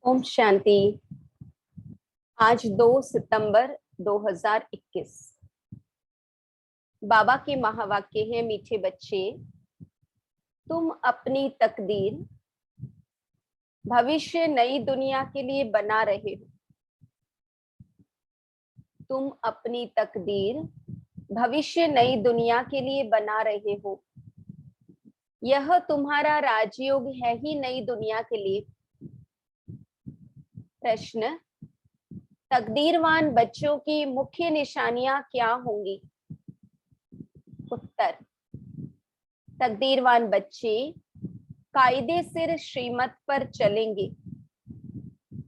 ओम शांति। आज 2 सितंबर 2021। बाबा के महावाक्य है, मीठे बच्चे, तुम अपनी तकदीर भविष्य नई दुनिया के लिए बना रहे हो। तुम अपनी तकदीर भविष्य नई दुनिया के लिए बना रहे हो। यह तुम्हारा राजयोग है ही नई दुनिया के लिए। प्रश्न: तकदीरवान बच्चों की मुख्य निशानियां क्या होंगी? उत्तर: तकदीरवान बच्चे कायदे सिर श्रीमत पर चलेंगे।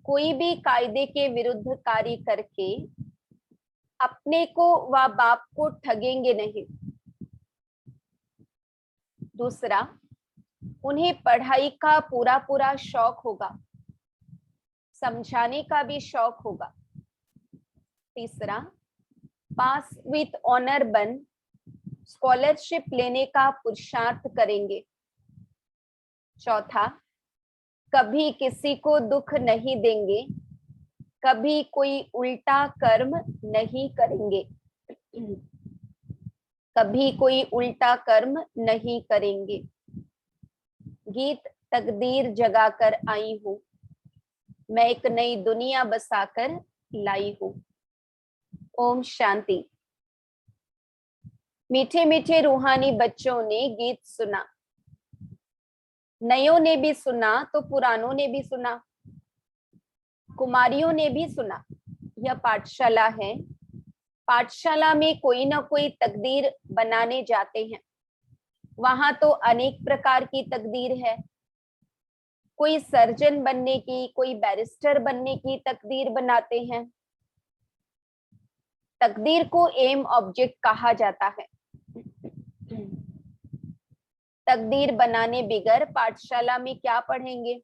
कोई भी कायदे के विरुद्ध कार्य करके अपने को व बाप को ठगेंगे नहीं। दूसरा, उन्हें पढ़ाई का पूरा पूरा शौक होगा, समझाने का भी शौक होगा। तीसरा, पास विथ ऑनर बन स्कॉलरशिप लेने का पुरुषार्थ करेंगे। चौथा, कभी किसी को दुख नहीं देंगे, कभी कोई उल्टा कर्म नहीं करेंगे, कभी कोई उल्टा कर्म नहीं करेंगे। गीत: तकदीर जगाकर आई हूं, मैं एक नई दुनिया बसाकर लाई हूं। ओम शांति। मीठे मीठे रूहानी बच्चों ने गीत सुना, नयों ने भी सुना तो पुरानों ने भी सुना, कुमारियों ने भी सुना। यह पाठशाला है। पाठशाला में कोई ना कोई तकदीर बनाने जाते हैं। वहां तो अनेक प्रकार की तकदीर है। कोई सर्जन बनने की, कोई बैरिस्टर बनने की तकदीर बनाते हैं। तकदीर को एम ऑब्जेक्ट कहा जाता है। तकदीर बनाने बिगर पाठशाला में क्या पढ़ेंगे?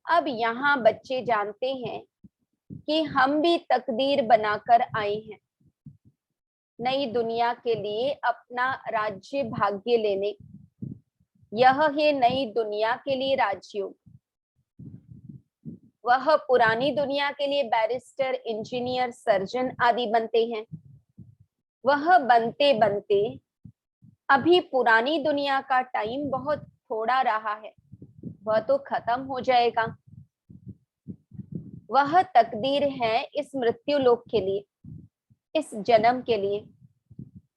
अब यहाँ बच्चे जानते हैं कि हम भी तकदीर बनाकर आए हैं, नई दुनिया के लिए अपना राज्य भाग्य लेने। यह है नई दुनिया के लिए राजयोग। वह पुरानी दुनिया के लिए बैरिस्टर, इंजीनियर, सर्जन आदि बनते हैं। वह बनते बनते अभी पुरानी दुनिया का टाइम बहुत थोड़ा रहा है, वह तो खत्म हो जाएगा। वह तकदीर है इस मृत्यु लोक के लिए, इस जन्म के लिए।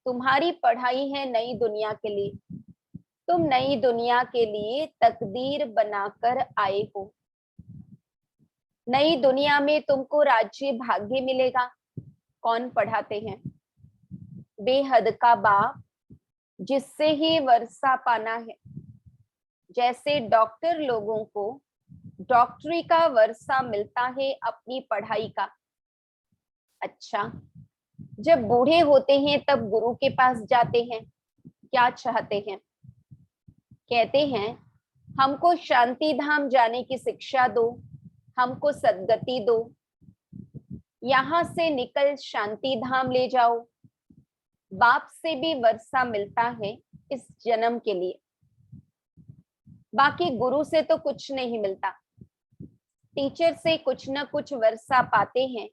तुम्हारी पढ़ाई है नई दुनिया के लिए। तुम नई दुनिया के लिए तकदीर बनाकर आए हो। नई दुनिया में तुमको राज्य भाग्य मिलेगा। कौन पढ़ाते हैं? बेहद का बाप, जिससे ही वर्षा पाना है। जैसे डॉक्टर लोगों को डॉक्टरी का वर्षा मिलता है अपनी पढ़ाई का। अच्छा, जब बूढ़े होते हैं तब गुरु के पास जाते हैं। क्या चाहते हैं? कहते हैं, हमको शांति धाम जाने की शिक्षा दो, हमको सद्गति दो, यहां से निकल शांति धाम ले जाओ। बाप से भी वर्षा मिलता है इस जन्म के लिए। बाकी गुरु से तो कुछ नहीं मिलता। टीचर से कुछ न कुछ वर्षा पाते हैं,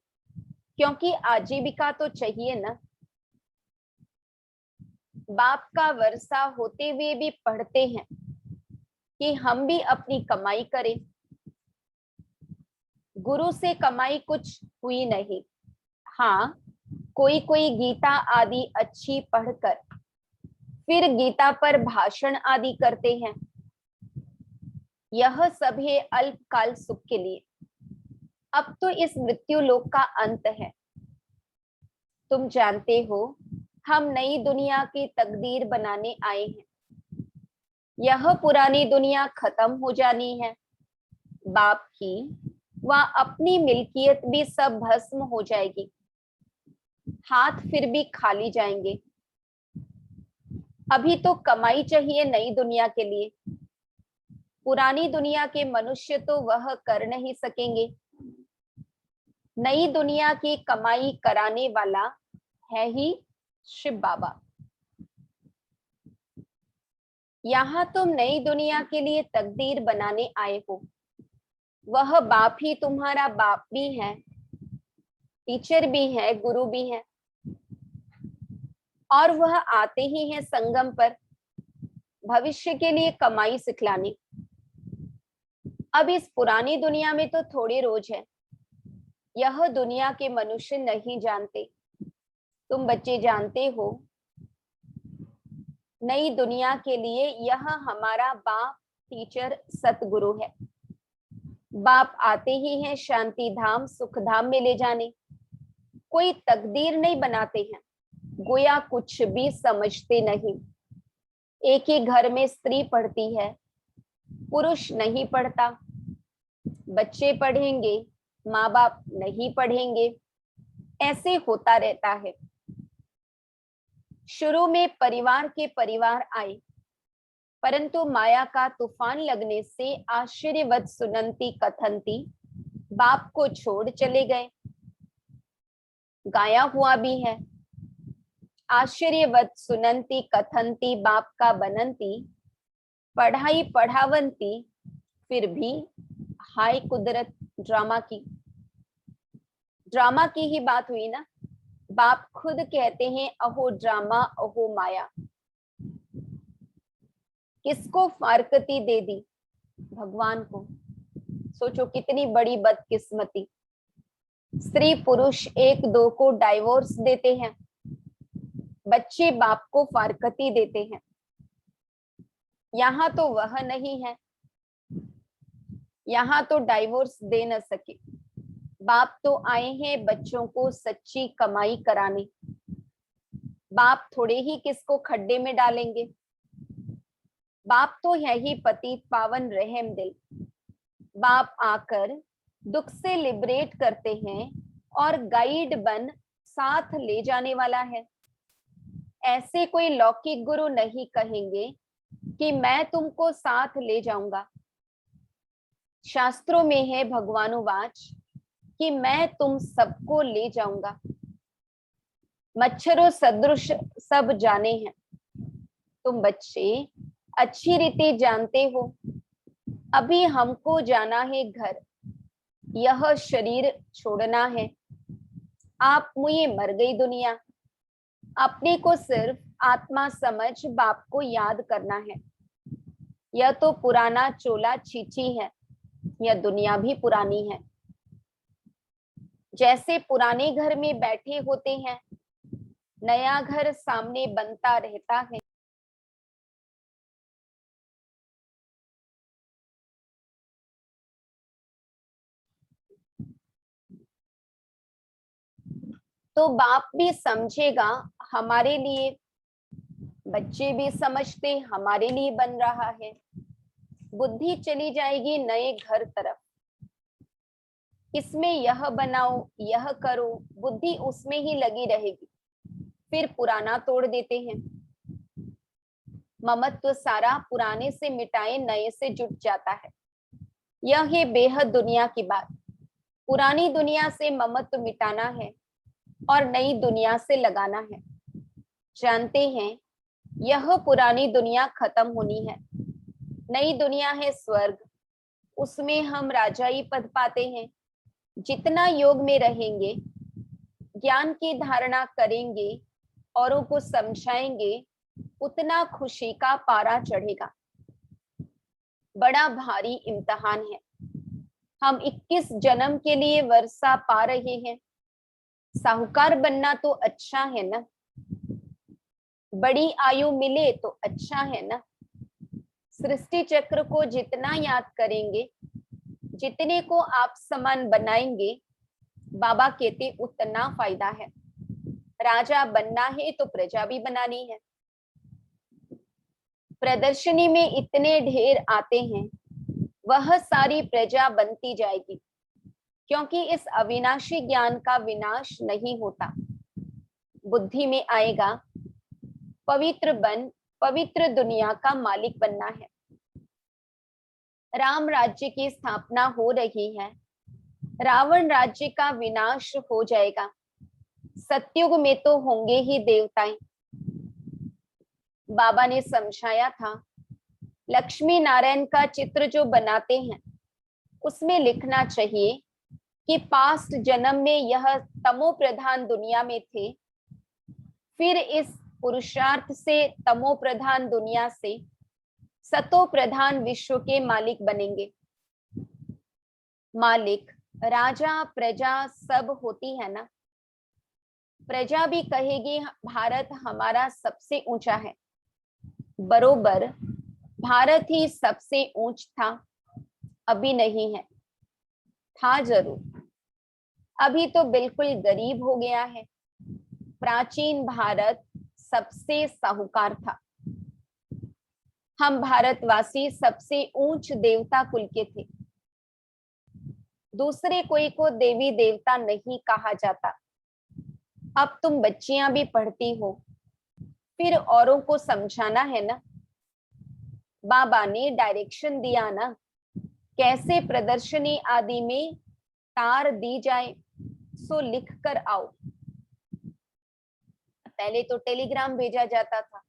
क्योंकि आजीविका तो चाहिए ना। बाप का वर्षा होते हुए भी पढ़ते हैं कि हम भी अपनी कमाई करें। गुरु से कमाई कुछ हुई नहीं। हाँ, कोई कोई गीता आदि अच्छी पढ़कर फिर गीता पर भाषण आदि करते हैं। यह सब है अल्पकाल सुख के लिए। अब तो इस मृत्यु लोक का अंत है। तुम जानते हो, हम नई दुनिया की तकदीर बनाने आए हैं। यह पुरानी दुनिया खत्म हो जानी है। बाप की व अपनी मिल्कियत भी सब भस्म हो जाएगी। हाथ फिर भी खाली जाएंगे। अभी तो कमाई चाहिए नई दुनिया के लिए। पुरानी दुनिया के मनुष्य तो वह कर नहीं सकेंगे। नई दुनिया की कमाई कराने वाला है ही शिव बाबा। यहाँ तुम नई दुनिया के लिए तकदीर बनाने आए हो। वह बाप ही तुम्हारा बाप भी है, टीचर भी है, गुरु भी है, और वह आते ही हैं संगम पर भविष्य के लिए कमाई सिखलाने। अब इस पुरानी दुनिया में तो थोड़े रोज है, यह दुनिया के मनुष्य नहीं जानते। तुम बच्चे जानते हो, नई दुनिया के लिए यह हमारा बाप टीचर सतगुरु है। बाप आते ही हैं शांति धाम सुख धाम में ले जाने। कोई तकदीर नहीं बनाते हैं, गोया कुछ भी समझते नहीं। एक ही घर में स्त्री पढ़ती है, पुरुष नहीं पढ़ता। बच्चे पढ़ेंगे, माँ बाप नहीं पढ़ेंगे, ऐसे होता रहता है। शुरू में परिवार के परिवार आए, परंतु माया का तूफान लगने से आश्चर्यवत सुनंती कथनती बाप को छोड़ चले गए। गाया हुआ भी है, आश्चर्यवत सुनंती कथनती बाप का बनंती, पढ़ाई पढ़ावंती, फिर भी हाय कुदरत ड्रामा की। ड्रामा की ही बात हुई ना। बाप खुद कहते हैं अहो ड्रामा अहो माया। किसको फारकती दे दी? भगवान को। सोचो कितनी बड़ी बदकिस्मती। स्त्री पुरुष एक दो को डाइवोर्स देते हैं, बच्चे बाप को फारकती देते हैं। यहाँ तो वह नहीं है, यहाँ तो डाइवोर्स दे न सके। बाप तो आए हैं बच्चों को सच्ची कमाई कराने। बाप थोड़े ही किसको खड्डे में डालेंगे। बाप तो है ही पतित पावन रहम दिल। बाप आकर दुख से लिबरेट करते हैं और गाइड बन साथ ले जाने वाला है। ऐसे कोई लौकिक गुरु नहीं कहेंगे कि मैं तुमको साथ ले जाऊंगा। शास्त्रों में है भगवानुवाच कि मैं तुम सबको ले जाऊंगा। मच्छरों सदृश सब जाने हैं। तुम बच्चे अच्छी रीति जानते हो, अभी हमको जाना है घर, यह शरीर छोड़ना है। आप मुझे मर गई दुनिया, अपने को सिर्फ आत्मा समझ बाप को याद करना है। यह तो पुराना चोला छीछी है, यह दुनिया भी पुरानी है। जैसे पुराने घर में बैठे होते हैं, नया घर सामने बनता रहता है। तो बाप भी समझेगा हमारे लिए, बच्चे भी समझते हमारे लिए बन रहा है। बुद्धि चली जाएगी नए घर तरफ, इसमें यह बनाओ यह करो, बुद्धि उसमें ही लगी रहेगी। फिर पुराना तोड़ देते हैं। ममत्व सारा पुराने से मिटाए नए से जुट जाता है। यह है बेहद दुनिया की बात। पुरानी दुनिया से ममत्व मिटाना है और नई दुनिया से लगाना है। जानते हैं यह पुरानी दुनिया खत्म होनी है, नई दुनिया है स्वर्ग, उसमें हम राजाई पद पाते हैं। जितना योग में रहेंगे, ज्ञान की धारणा करेंगे, औरों को समझाएंगे, उतना खुशी का पारा चढ़ेगा। बड़ा भारी इम्तिहान है। हम 21 जन्म के लिए वर्षा पा रहे हैं। साहूकार बनना तो अच्छा है ना, बड़ी आयु मिले तो अच्छा है ना। सृष्टि चक्र को जितना याद करेंगे, जितने को आप समान बनाएंगे, बाबा कहते उतना फायदा है। राजा बनना है तो प्रजा भी बनानी है। प्रदर्शनी में इतने ढेर आते हैं, वह सारी प्रजा बनती जाएगी, क्योंकि इस अविनाशी ज्ञान का विनाश नहीं होता। बुद्धि में आएगा पवित्र बन पवित्र दुनिया का मालिक बनना है। राम राज्य की स्थापना हो रही है, रावण राज्य का विनाश हो जाएगा। सतयुग में तो होंगे ही देवताएं। बाबा ने समझाया था, लक्ष्मी नारायण का चित्र जो बनाते हैं उसमें लिखना चाहिए कि पास्ट जन्म में यह तमो प्रधान दुनिया में थे, फिर इस पुरुषार्थ से तमो प्रधान दुनिया से सतो प्रधान विश्व के मालिक बनेंगे। मालिक, राजा, प्रजा सब होती है ना। प्रजा भी कहेगी भारत हमारा सबसे ऊंचा है। बरोबर, भारत ही सबसे ऊंच था, अभी नहीं है। था जरूर, अभी तो बिल्कुल गरीब हो गया है। प्राचीन भारत सबसे साहूकार था। हम भारतवासी सबसे ऊंच देवता कुल के थे। दूसरे कोई को देवी देवता नहीं कहा जाता। अब तुम बच्चियां भी पढ़ती हो, फिर औरों को समझाना है ना। बाबा ने डायरेक्शन दिया ना, कैसे प्रदर्शनी आदि में तार दी जाए, सो लिख कर आओ। पहले तो टेलीग्राम भेजा जाता था,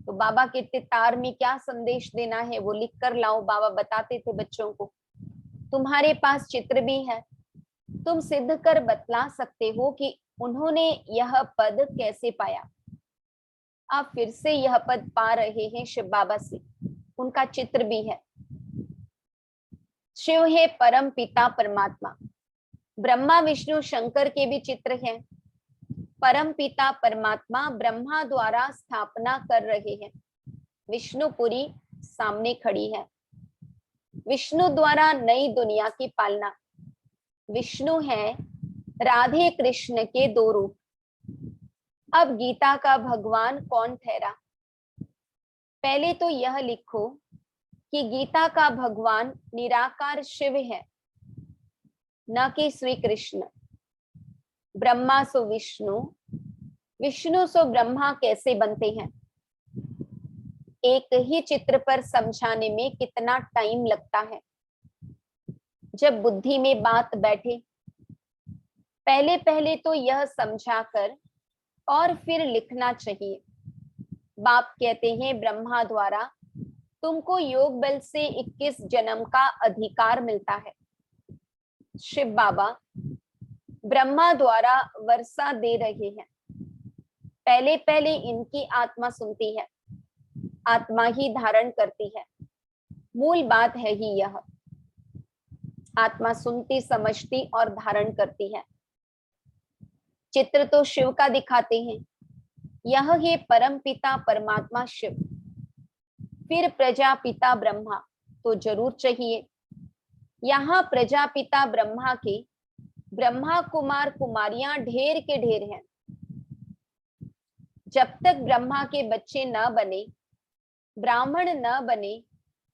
तो बाबा के तार में क्या संदेश देना है वो लिख कर लाओ। बाबा बताते थे बच्चों को। तुम्हारे पास चित्र भी है, तुम सिद्ध कर बतला सकते हो कि उन्होंने यह पद कैसे पाया। आप फिर से यह पद पा रहे हैं शिव बाबा से, उनका चित्र भी है। शिव है परम पिता परमात्मा। ब्रह्मा विष्णु शंकर के भी चित्र हैं। परम पिता परमात्मा ब्रह्मा द्वारा स्थापना कर रहे हैं। विष्णुपुरी सामने खड़ी है। विष्णु द्वारा नई दुनिया की पालना। विष्णु है राधे कृष्ण के दो रूप। अब गीता का भगवान कौन ठहरा? पहले तो यह लिखो कि गीता का भगवान निराकार शिव है, न कि श्री कृष्ण। ब्रह्मा सो विष्णु, विष्णु सो ब्रह्मा कैसे बनते हैं? एक ही चित्र पर समझाने में कितना टाइम लगता है। जब बुद्धि में बात बैठे, पहले पहले तो यह समझाकर और फिर लिखना चाहिए। बाप कहते हैं ब्रह्मा द्वारा तुमको योग बल से 21 जन्म का अधिकार मिलता है। शिव बाबा ब्रह्मा द्वारा वर्षा दे रहे हैं। पहले पहले इनकी आत्मा सुनती है, आत्मा ही धारण करती है। मूल बात है ही यह, आत्मा सुनती समझती और धारण करती है। चित्र तो शिव का दिखाते हैं, यह है परम पिता परमात्मा शिव। फिर प्रजापिता ब्रह्मा तो जरूर चाहिए। यहाँ प्रजापिता ब्रह्मा के ब्रह्मा कुमार कुमारियां ढेर के ढेर हैं। जब तक ब्रह्मा के बच्चे न बने, ब्राह्मण न बने,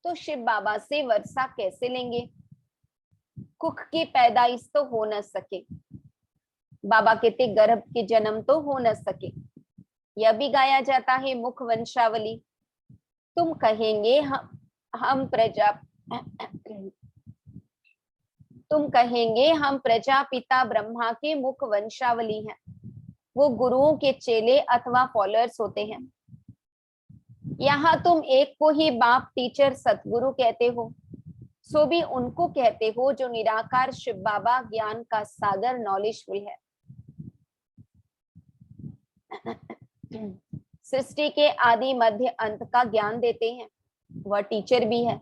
तो शिव बाबा से वर्षा कैसे लेंगे? कुख की पैदाइश तो हो न सके। बाबा कहते गर्भ के जन्म तो हो न सके। यह भी गाया जाता है मुख वंशावली। तुम कहेंगे हम प्रजापिता ब्रह्मा के मुख वंशावली हैं। वो गुरुओं के चेले अथवा फॉलोअर्स होते हैं। यहाँ तुम एक को ही बाप टीचर सतगुरु कहते हो, सो भी उनको कहते हो जो निराकार शिव बाबा ज्ञान का सागर नॉलेजफुल है। सृष्टि के आदि मध्य अंत का ज्ञान देते हैं, वह टीचर भी है।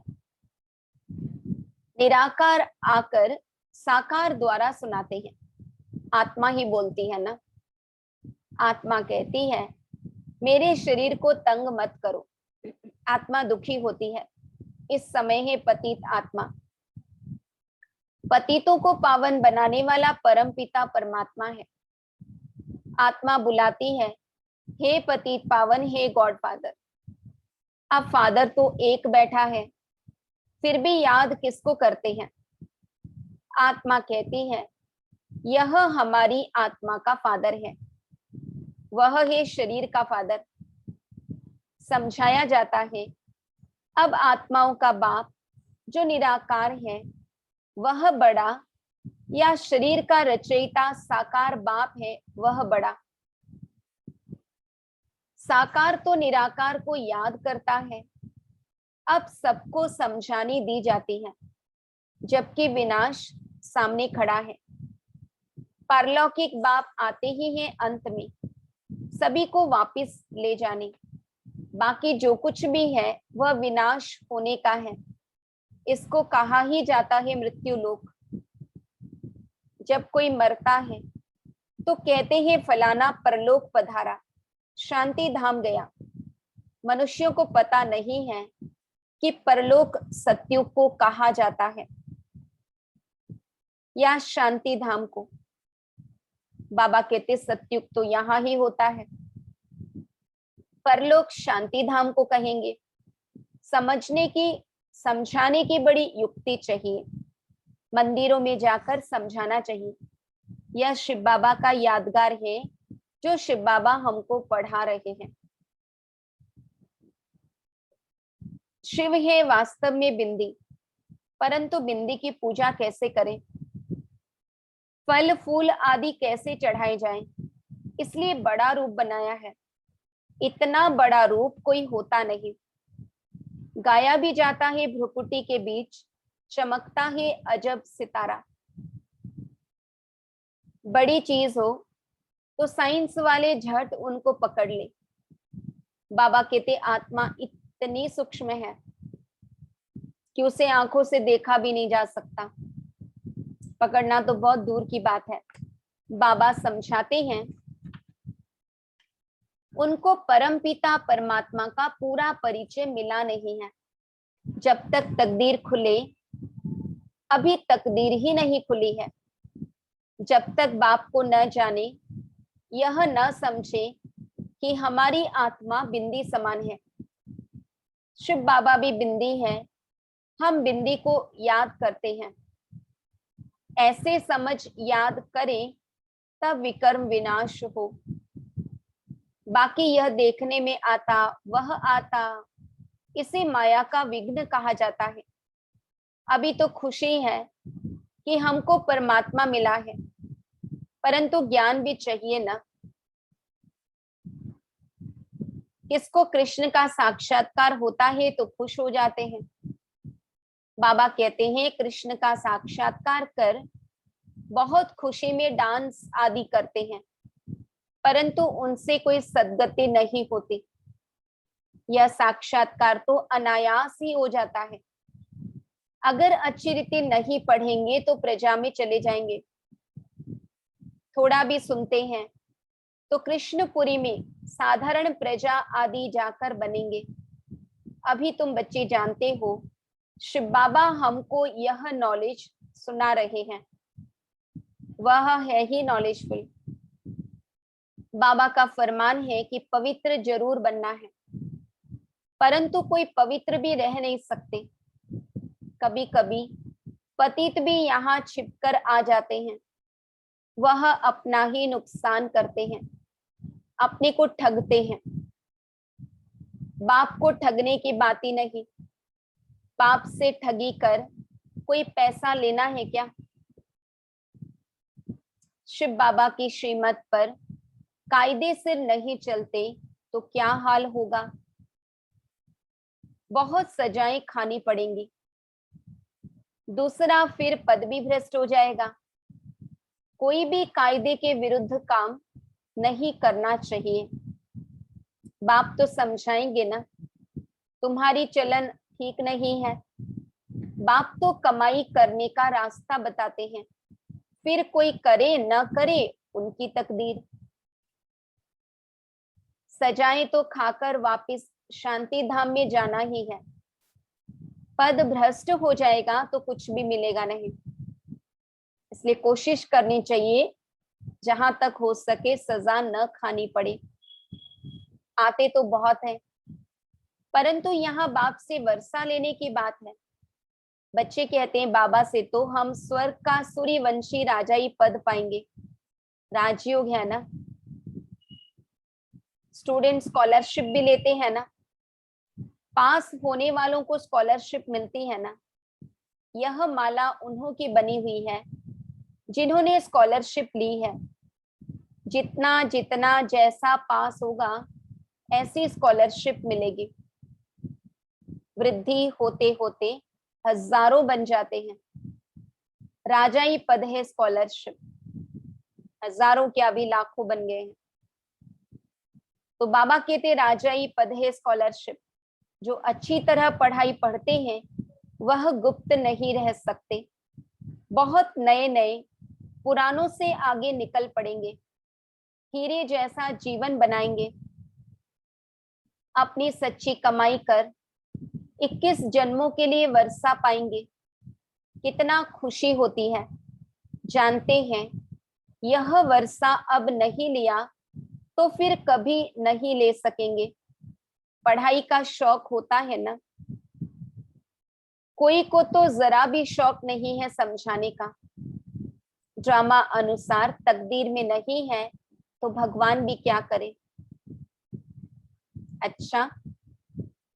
निराकार आकर साकार द्वारा सुनाते हैं। आत्मा ही बोलती है ना। आत्मा कहती है मेरे शरीर को तंग मत करो। आत्मा दुखी होती है। इस समय है पतित आत्मा। पतितों को पावन बनाने वाला परम पिता परमात्मा है। आत्मा बुलाती है हे पतित पावन, हे गॉड फादर। अब फादर तो एक बैठा है, फिर भी याद किसको करते हैं? आत्मा कहती है यह हमारी आत्मा का फादर है, वह है शरीर का फादर। समझाया जाता है अब आत्माओं का बाप जो निराकार है वह बड़ा, या शरीर का रचयिता साकार बाप है वह बड़ा? साकार तो निराकार को याद करता है। अब सबको समझानी दी जाती है। जबकि विनाश सामने खड़ा है। पारलौकिक बाप आते ही हैं अंत में सभी को वापस ले जाने। बाकी जो कुछ भी है वह विनाश होने का है। इसको कहा ही जाता है मृत्यु लोक। जब कोई मरता है तो कहते हैं फलाना परलोक पधारा, शांति धाम गया। मनुष्यों को पता नहीं है कि परलोक सत्युग को कहा जाता है या शांति धाम को। बाबा कहते सत्युग तो यहाँ ही होता है, परलोक शांति धाम को कहेंगे। समझने की, समझाने की बड़ी युक्ति चाहिए। मंदिरों में जाकर समझाना चाहिए। यह शिव बाबा का यादगार है जो शिव बाबा हमको पढ़ा रहे हैं। शिव है वास्तव में बिंदी, परंतु बिंदी की पूजा कैसे करें, फल फूल आदि कैसे चढ़ाए जाएं, इसलिए बड़ा रूप बनाया है। इतना बड़ा रूप कोई होता नहीं। गाया भी जाता है भ्रुकुटी के बीच चमकता है अजब सितारा। बड़ी चीज हो तो साइंस वाले झट उनको पकड़ ले। बाबा कहते आत्मा इतनी सूक्ष्म है कि उसे आंखों से देखा भी नहीं जा सकता, पकड़ना तो बहुत दूर की बात है। बाबा समझाते हैं उनको परमपिता परमात्मा का पूरा परिचय मिला नहीं है। जब तक तकदीर खुले, अभी तकदीर ही नहीं खुली है। जब तक बाप को न जाने, यह न समझे कि हमारी आत्मा बिंदी समान है। शिव बाबा भी बिंदी है, हम बिंदी को याद करते हैं। ऐसे समझ याद करें तब विकर्म विनाश हो। बाकी यह देखने में आता वह आता, इसे माया का विघ्न कहा जाता है। अभी तो खुशी है कि हमको परमात्मा मिला है, परंतु ज्ञान भी चाहिए ना। किसको कृष्ण का साक्षात्कार होता है तो खुश हो जाते हैं। बाबा कहते हैं कृष्ण का साक्षात्कार कर बहुत खुशी में डांस आदि करते हैं, परंतु उनसे कोई सद्गति नहीं होती। यह साक्षात्कार तो अनायास ही हो जाता है। अगर अच्छी रीति नहीं पढ़ेंगे तो प्रजा में चले जाएंगे। थोड़ा भी सुनते हैं तो कृष्णपुरी में साधारण प्रजा आदि जाकर बनेंगे। अभी तुम बच्चे जानते हो शिव बाबा हमको यह नॉलेज सुना रहे हैं, वह है ही नॉलेजफुल। बाबा का फरमान है कि पवित्र जरूर बनना है, परंतु कोई पवित्र भी रह नहीं सकते। कभी कभी पतित भी यहाँ छिपकर आ जाते हैं। वह अपना ही नुकसान करते हैं, अपने को ठगते हैं। बाप को ठगने की बात ही नहीं। बाप से ठगी कर कोई पैसा लेना है क्या? शिव बाबा की श्रीमत पर कायदे से नहीं चलते तो क्या हाल होगा? बहुत सजाएं खानी पड़ेंगी। दूसरा, फिर पद भी भ्रष्ट हो जाएगा। कोई भी कायदे के विरुद्ध काम नहीं करना चाहिए। बाप तो समझाएंगे ना, तुम्हारी चलन ठीक नहीं है। बाप तो कमाई करने का रास्ता बताते हैं, फिर कोई करे न करे उनकी तकदीर। सजाएं तो खाकर वापिस शांति धाम में जाना ही है। पद भ्रष्ट हो जाएगा तो कुछ भी मिलेगा नहीं। इसलिए कोशिश करनी चाहिए जहां तक हो सके सजा न खानी पड़े। आते तो बहुत है, परंतु यहाँ बाप से वर्षा लेने की बात है। बच्चे कहते हैं बाबा से तो हम स्वर्ग का सूर्यवंशी राजाई पद पाएंगे। राजयोग है ना। स्टूडेंट स्कॉलरशिप भी लेते हैं ना, पास होने वालों को स्कॉलरशिप मिलती है ना। यह माला उन्हों की बनी हुई है जिन्होंने स्कॉलरशिप ली है। जितना जितना जैसा पास होगा ऐसी स्कॉलरशिप मिलेगी। वृद्धि होते होते हजारों बन जाते हैं। राजाई पद है स्कॉलरशिप, हजारों क्या भी लाखों बन गए हैं। तो बाबा कहते राजाई पद है स्कॉलरशिप, जो अच्छी तरह पढ़ाई पढ़ते हैं वह गुप्त नहीं रह सकते, बहुत नए नए पुरानों से आगे निकल पड़ेंगे, हीरे जैसा जीवन बनाएंगे, अपनी सच्ची कमाई कर 21 जन्मों के लिए वर्षा पाएंगे। कितना खुशी होती है। जानते हैं यह वर्षा अब नहीं लिया तो फिर कभी नहीं ले सकेंगे। पढ़ाई का शौक होता है ना, कोई को तो जरा भी शौक नहीं है समझाने का। ड्रामा अनुसार तकदीर में नहीं है तो भगवान भी क्या करे। अच्छा,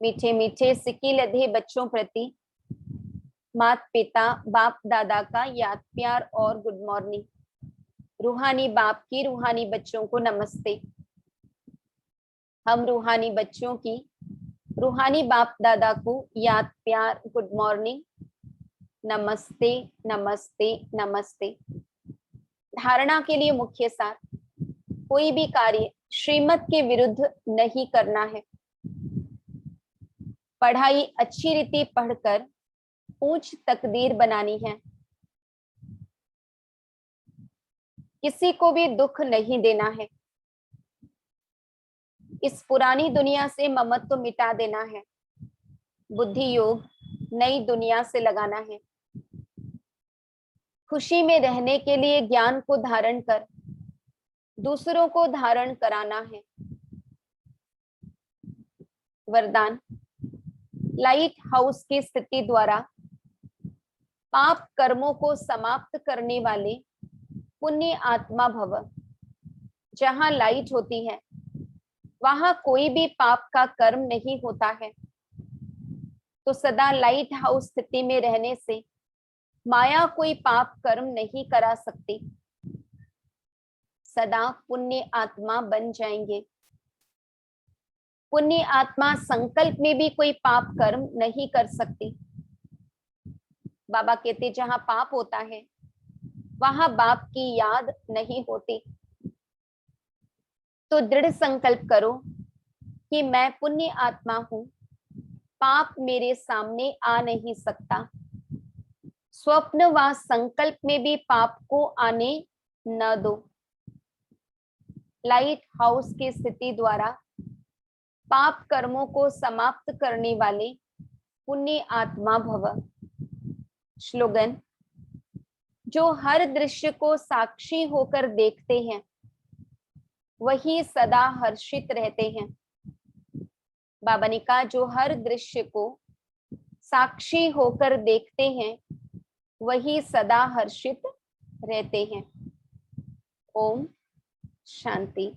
मीठे मीठे सिक्की लधे बच्चों प्रति माता पिता बाप दादा का याद प्यार और गुड मॉर्निंग। रूहानी बाप की रूहानी बच्चों को नमस्ते। हम रूहानी बच्चों की रूहानी बाप दादा को याद प्यार गुड मॉर्निंग, नमस्ते नमस्ते नमस्ते। धारणा के लिए मुख्य सार, कोई भी कार्य श्रीमत के विरुद्ध नहीं करना है। पढ़ाई अच्छी रीति पढ़कर ऊंच तकदीर बनानी है। किसी को भी दुख नहीं देना है। इस पुरानी दुनिया से ममत्व मिटा देना है। बुद्धि योग नई दुनिया से लगाना है। खुशी में रहने के लिए ज्ञान को धारण कर दूसरों को धारण कराना है। वरदान, लाइट हाउस की स्थिति द्वारा पाप कर्मों को समाप्त करने वाले पुण्य आत्मा भव। जहां लाइट होती है वहां कोई भी पाप का कर्म नहीं होता है। तो सदा लाइट हाउस स्थिति में रहने से माया कोई पाप कर्म नहीं करा सकती। सदा पुण्य आत्मा बन जाएंगे। पुण्य आत्मा संकल्प में भी कोई पाप कर्म नहीं कर सकती। बाबा कहते जहां पाप होता है वहां बाप की याद नहीं होती। तो दृढ़ संकल्प करो कि मैं पुण्य आत्मा हूं, पाप मेरे सामने आ नहीं सकता। स्वप्न व संकल्प में भी पाप को आने न दो। लाइट हाउस की स्थिति द्वारा पाप कर्मों को समाप्त करने वाले पुण्य आत्मा भव। स्लोगन, जो हर दृश्य को साक्षी होकर देखते हैं वही सदा हर्षित रहते हैं। बाबा ने कहा जो हर दृश्य को साक्षी होकर देखते हैं वही सदा हर्षित रहते हैं। ओम शांति।